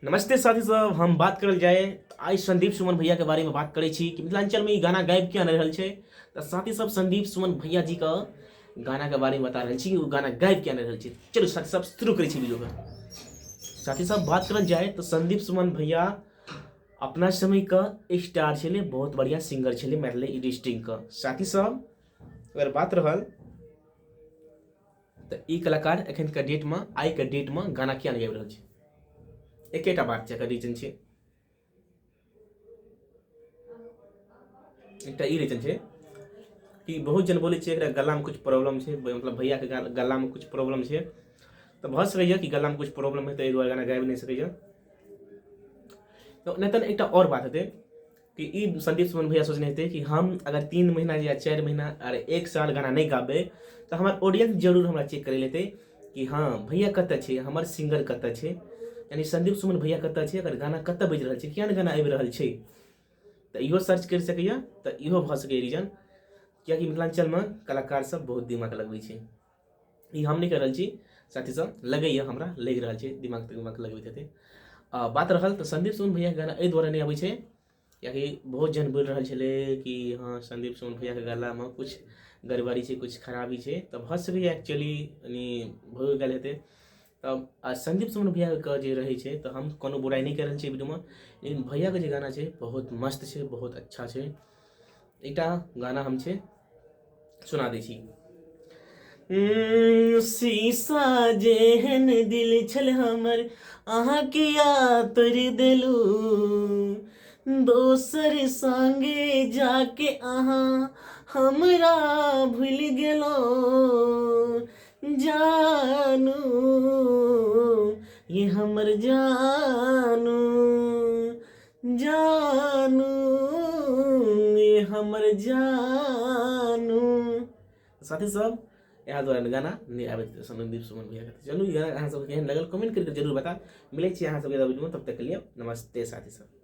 नमस्ते साथी सब, हम बात करल जाए आज संदीप सुमन भैया के बारे में बात करे छी कि मिथिलांचल में ई गाना गायब किया नहीं रहल छे। तो साथी सब संदीप सुमन भैया जी का गाना के बारे में बता रहे छी कि वो गाना गायब किया नहीं रहल छे। चलो साथी सब शुरू करे छी वीडियो के। साथी सब बात करल जाए तो संदीप सुमन भैया अपना समय का स्टार छे, बहुत बढ़िया सिंगर छे मैथिली इंडस्ट्री का। साथी सब अगर बात रहल तो ई कलाकार एखन के डेट में आई के डेट में गाना किया नहीं गाबि रहल छे। एकेटा बात छै, रीजन छै, एकटा ई रीजन छै कि बहुत जन बोले छै एकरा गला में कुछ प्रॉब्लम छै, मतलब भैया के गला में कुछ प्रॉब्लम छै। तो भ सकैया कि गला में कुछ प्रॉब्लम है तो एहि दुआरे गाना गाबि नहीं सकैया। तो नहीं तो एक और बात हेतै कि ई संदीप सुमन भैया सोचने हेतै कि हम अगर 3 महीना या 4 महीना और 1 साल गाना नहीं गाबे तो हमार ऑडियंस जरूर हमरा चेक करे लेते कि हाँ भैया कत छे, हमार सिंगर कत छे, यानी संदीप सुमन भैया कत छे, अगर गाना कत बज रहा है, क्या गाना आबि रहा है, तो इहो सर्च कर सकैया। तो इहो भ सकै रीजन, क्या कि मिथिलांचल में कलाकार सब बहुत दिमाग लगबै छै। ई हम नहीं कर रहल छी साथी सब, लगैया हमरा लग रहल छै दिमाग लगबैत हेतै। बात रहल तो संदीप सुमन भैया के गाना एहि दुआरे नहीं आबै छै कियाकि बहुत जन बोल रहल छलै कि हाँ संदीप सुमन भैया के गला में कुछ गड़बड़ी छै, कुछ खराबी छै। तो भ सकैया एक्चुअली यानी हो गेल हेतै। तब संदीप सुमन भैया का जे रहे छै तो हम कोनो बुराई नहीं कर रहल छी वीडियो में, लेकिन भैया के जे गाना छै बहुत मस्त छै, बहुत अच्छा छै। एकटा गाना हम छै सुना दै छी। शीशा जेहन दिल छल हमर अहाँ किया तोड़ देलू, दोसर संगे जाके अहाँ हमरा भूल गेलो, जानू ये हमर जानू, जानू ये हमर जानू। साथी सब यहाँ द्वारा गाना नहीं आबे संदीप सुमन भैया के। चलू गाना अहाँ सब केहन लगल कमेंट करके जरूर बता। मिले छी अहाँ सब वीडियो में, तब तक के लिए नमस्ते साथी सब।